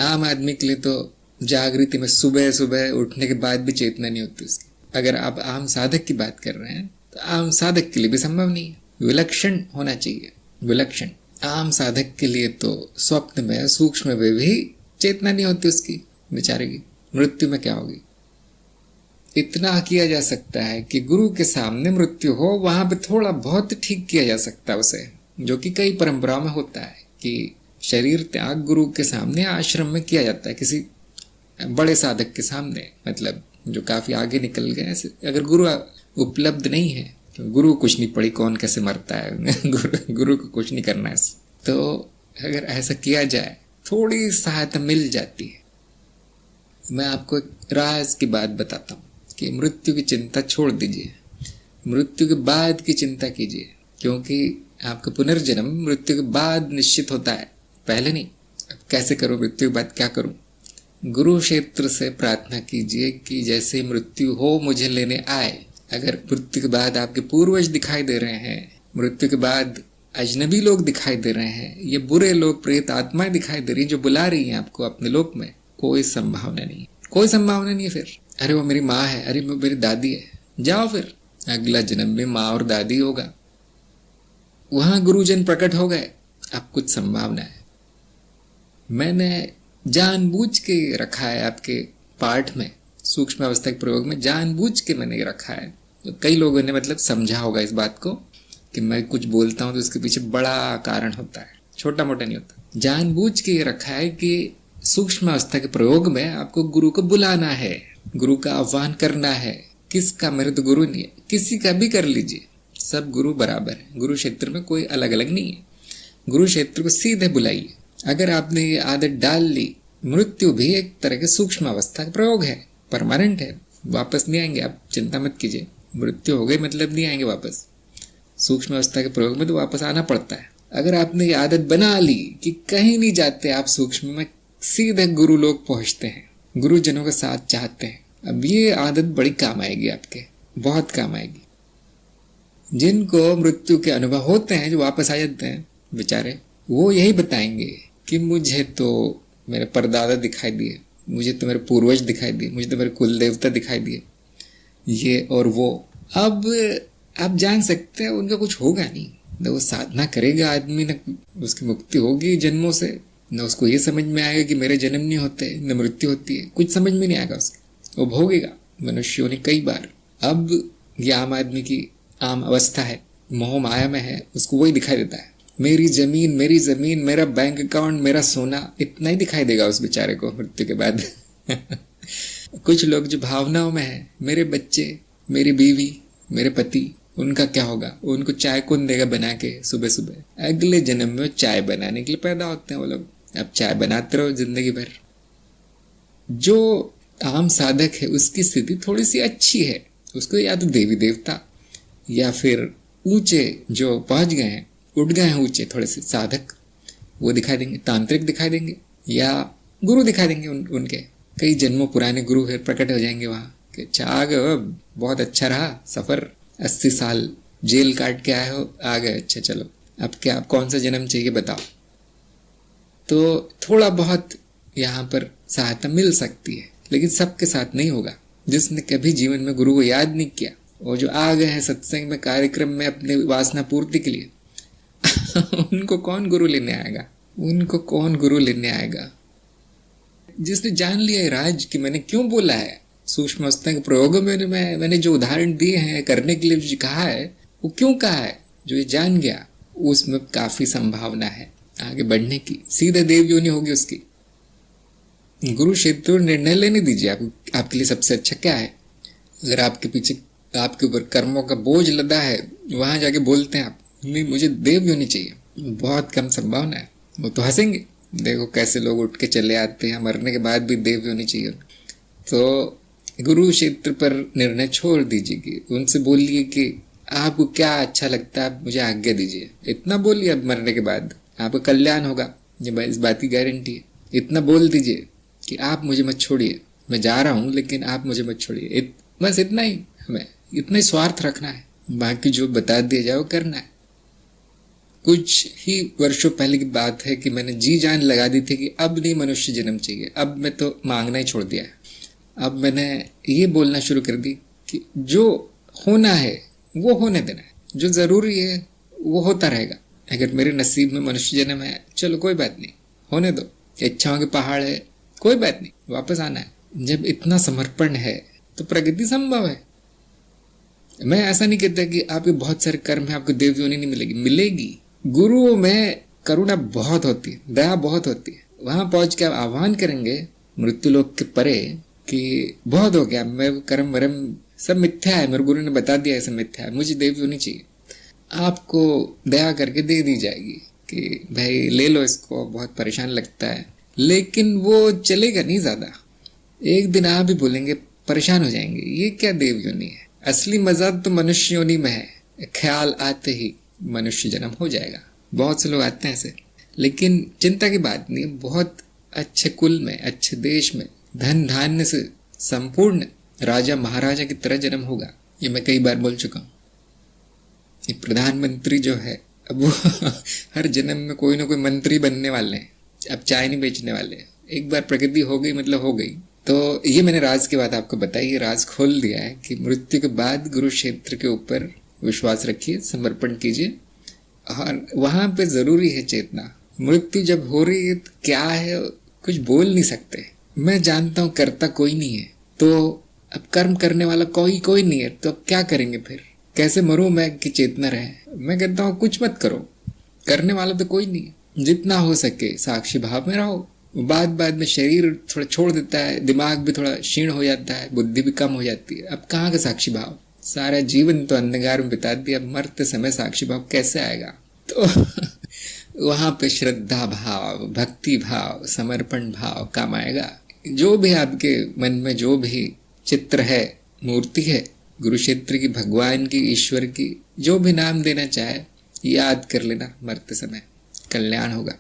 आम आदमी के लिए तो जागृति में सुबह सुबह उठने के बाद भी चेतना नहीं होती उसकी। अगर आप आम साधक की बात कर रहे हैं तो आम साधक के लिए भी संभव नहीं है, विलक्षण होना चाहिए, विलक्षण। आम साधक के लिए तो स्वप्न में सूक्ष्म में भी चेतना नहीं होती उसकी, बेचारे की मृत्यु में क्या होगी। इतना किया जा सकता है कि गुरु के सामने मृत्यु हो, वहां पे थोड़ा बहुत ठीक किया जा सकता है उसे, जो कि कई परंपराओं में होता है कि शरीर त्याग गुरु के सामने आश्रम में किया जाता है, किसी बड़े साधक के सामने, मतलब जो काफी आगे निकल गए। ऐसे अगर गुरु उपलब्ध नहीं है तो गुरु कुछ नहीं पड़ी, कौन कैसे मरता है गुरु को कुछ नहीं करना है। तो अगर ऐसा किया जाए थोड़ी सहायता मिल जाती है। मैं आपको एक राज की बात बताता हूँ कि मृत्यु की चिंता छोड़ दीजिए, मृत्यु के बाद की चिंता कीजिए, क्योंकि आपका पुनर्जन्म मृत्यु के बाद निश्चित होता है, पहले नहीं। अब कैसे करूं, मृत्यु के बाद क्या करूं? गुरु क्षेत्र से प्रार्थना कीजिए कि जैसे मृत्यु हो मुझे लेने आए। अगर मृत्यु के बाद आपके पूर्वज दिखाई दे रहे हैं, मृत्यु के बाद अजनबी लोग दिखाई दे रहे हैं, ये बुरे लोग, प्रेत आत्माएं दिखाई दे रही हैं जो बुला रही हैं आपको अपने लोक में, कोई संभावना नहीं, कोई संभावना नहीं है। फिर अरे वो मेरी माँ है, अरे वो मेरी दादी है, जाओ फिर अगला जन्म में माँ और दादी होगा, वहां गुरुजन प्रकट हो गए, अब कुछ संभावना है। मैंने जानबूझ के रखा है आपके पाठ में, सूक्ष्म अवस्था के प्रयोग में जानबूझ के मैंने रखा है। तो कई लोगों ने मतलब समझा होगा इस बात को कि मैं कुछ बोलता हूं तो उसके पीछे बड़ा कारण होता है, छोटा मोटा नहीं होता। जानबूझ के ये रखा है कि सूक्ष्म अवस्था के प्रयोग में आपको गुरु को बुलाना है, गुरु का आह्वान करना है। किसका, मेरे तो गुरु नहीं है, किसी का भी कर लीजिए, सब गुरु बराबर है। गुरु क्षेत्र में कोई अलग अलग नहीं है, गुरु क्षेत्र को सीधे बुलाइए। अगर आपने ये आदत डाल ली, मृत्यु भी एक तरह के सूक्ष्म अवस्था का प्रयोग है, परमानेंट है, वापस नहीं आएंगे, आप चिंता मत कीजिए। मृत्यु हो गई मतलब नहीं आएंगे वापस, सूक्ष्म अवस्था के प्रयोग में तो वापस आना पड़ता है। अगर आपने ये आदत बना ली कि कहीं नहीं जाते आप सूक्ष्म में, सीधे गुरु लोग पहुंचते हैं, गुरुजनों का साथ चाहते हैं, अब ये आदत बड़ी काम आएगी आपके, बहुत काम आएगी। जिनको मृत्यु के अनुभव होते हैं, जो वापस आ जाते हैं बेचारे, वो यही बताएंगे कि मुझे तो मेरे परदादा दिखाई दिए, मुझे तो मेरे पूर्वज दिखाई दिए, मुझे तो मेरे कुल देवता दिखाई दिए, ये और वो। अब आप जान सकते हैं उनका कुछ होगा नहीं, न वो साधना करेगा आदमी, न उसकी मुक्ति होगी जन्मों से, न उसको ये समझ में आएगा कि मेरे जन्म नहीं होते, न मृत्यु होती है, कुछ समझ में नहीं आएगा उसके। वो भोगेगा मनुष्यों ने कई बार। अब ये आम आदमी की आम अवस्था है, मोह माया में है, उसको वही दिखाई देता है, मेरी जमीन, मेरा बैंक अकाउंट, मेरा सोना, इतना ही दिखाई देगा उस बेचारे को मृत्यु के बाद। कुछ लोग जो भावनाओं में है, मेरे बच्चे, मेरी बीवी, मेरे पति, उनका क्या होगा, उनको चाय कौन देगा बना के सुबह सुबह। अगले जन्म में चाय बनाने के लिए पैदा होते हैं वो लोग, अब चाय बनाते रहो जिंदगी भर। जो आम साधक है उसकी स्थिति थोड़ी सी अच्छी है, उसको या तो देवी देवता या फिर ऊंचे जो पहुंच गए हैं, उठ गए हैं ऊंचे थोड़े से साधक, वो दिखाई देंगे, तांत्रिक दिखाई देंगे, या गुरु दिखाई देंगे उनके कई जन्मों पुराने गुरु है, प्रकट हो जाएंगे वहां कि अच्छा आ गए, बहुत अच्छा रहा सफर, 80 साल जेल काट के आए हो, आ गए, अच्छा चलो अब क्या, कौन सा जन्म चाहिए बताओ। तो थोड़ा बहुत यहाँ पर सहायता मिल सकती है, लेकिन सबके साथ नहीं होगा। जिसने कभी जीवन में गुरु को याद नहीं किया, और जो आ गए हैं सत्संग में, कार्यक्रम में अपने वासना पूर्ति के लिए, उनको कौन गुरु लेने आएगा, उनको कौन गुरु लेने आएगा। जिसने जान लिया है राज कि मैंने क्यों बोला है, सूक्ष्म अवस्था के प्रयोगों में मैंने जो उदाहरण दिए हैं करने के लिए जो कहा है, वो क्यों कहा है, जो ये जान गया, उसमें काफी संभावना है आगे बढ़ने की, सीधे देव योनि होगी उसकी। गुरु क्षेत्र निर्णय लेने दीजिए, आपके लिए सबसे अच्छा क्या है। अगर आपके पीछे, आपके ऊपर कर्मों का बोझ लदा है, वहां जाके बोलते हैं आप नहीं मुझे देव योनि चाहिए, बहुत कम संभावना है, वो तो हंसेंगे, देखो कैसे लोग उठ के चले आते हैं, मरने के बाद भी देव योनि चाहिए। तो गुरु क्षेत्र पर निर्णय छोड़ दीजिए, उनसे बोलिए कि आपको क्या अच्छा लगता है, आप मुझे आज्ञा दीजिए, इतना बोलिए, अब मरने के बाद आपका कल्याण होगा, ये इस बात की गारंटी है। इतना बोल दीजिए कि आप मुझे मत छोड़िए, मैं जा रहा हूं लेकिन आप मुझे मत छोड़िए, बस इतना ही, हमें इतना ही स्वार्थ रखना है, बाकी जो बता दिया जाए वो करना है। कुछ ही वर्षों पहले की बात है कि मैंने जी जान लगा दी थी कि अब नहीं मनुष्य जन्म चाहिए, अब मैं तो मांगना ही छोड़ दिया है। अब मैंने ये बोलना शुरू कर दी कि जो होना है वो होने देना है, जो जरूरी है वो होता रहेगा। अगर मेरे नसीब में मनुष्य जन्म है, चलो कोई बात नहीं, होने दो। इच्छाओं के पहाड़ है, कोई बात नहीं, वापस आना है। जब इतना समर्पण है तो प्रगति संभव है। मैं ऐसा नहीं कहता कि आपके बहुत सारे कर्म है आपको देव योनि नहीं मिलेगी, मिलेगी। गुरुओं में करुणा बहुत होती है, दया बहुत होती है। वहां पहुंच के आप आह्वान करेंगे मृत्यु लोक के परे कि बहुत हो गया, मैं कर्म वरम सब मिथ्या है, मेरे गुरु ने बता दिया है सब मिथ्या है, मुझे देव योनि चाहिए। आपको दया करके दे दी जाएगी कि भाई ले लो इसको, बहुत परेशान लगता है, लेकिन वो चलेगा नहीं ज्यादा। एक दिन आप भी बोलेंगे, परेशान हो जाएंगे, ये क्या देव योनि है। असली मजा तो मनुष्य योनि में है। ख्याल आते ही मनुष्य जन्म हो जाएगा। बहुत से लोग आते हैं ऐसे, लेकिन चिंता की बात नहीं, बहुत अच्छे कुल में, अच्छे देश में, धन धान्य से संपूर्ण राजा महाराजा की तरह जन्म होगा। ये मैं कई बार बोल चुका हूँ। ये प्रधानमंत्री जो है, अब वो हर जन्म में कोई ना कोई मंत्री बनने वाले हैं। अब चाय नहीं बेचने वाले हैं। एक बार प्रगति हो गई मतलब हो गई। तो ये मैंने राज की बात आपको बताई, ये राज खोल दिया है कि मृत्यु के बाद गुरु क्षेत्र के ऊपर विश्वास रखिए, समर्पण कीजिए, और वहां पे जरूरी है चेतना। मृत्यु जब हो रही है तो क्या है, कुछ बोल नहीं सकते। मैं जानता हूं करता कोई नहीं है, तो अब कर्म करने वाला कोई नहीं है, तो अब क्या करेंगे फिर, कैसे मरूं मैं कि चेतना रहे। मैं कहता हूं कुछ मत करो, करने वाला तो कोई नहीं है। जितना हो सके साक्षी भाव में रहो। बाद में शरीर थोड़ा छोड़ देता है, दिमाग भी थोड़ा क्षीण हो जाता है, बुद्धि भी कम हो जाती है। अब कहाँ का साक्षी भाव, सारा जीवन तो अंधकार में बिता दिया, मरते समय साक्षी भाव कैसे आएगा। तो वहां पे श्रद्धा भाव, भक्ति भाव, समर्पण भाव काम आएगा। जो भी आपके मन में जो भी चित्र है, मूर्ति है, गुरु क्षेत्र की, भगवान की, ईश्वर की, जो भी नाम देना चाहे याद कर लेना, मरते समय कल्याण होगा।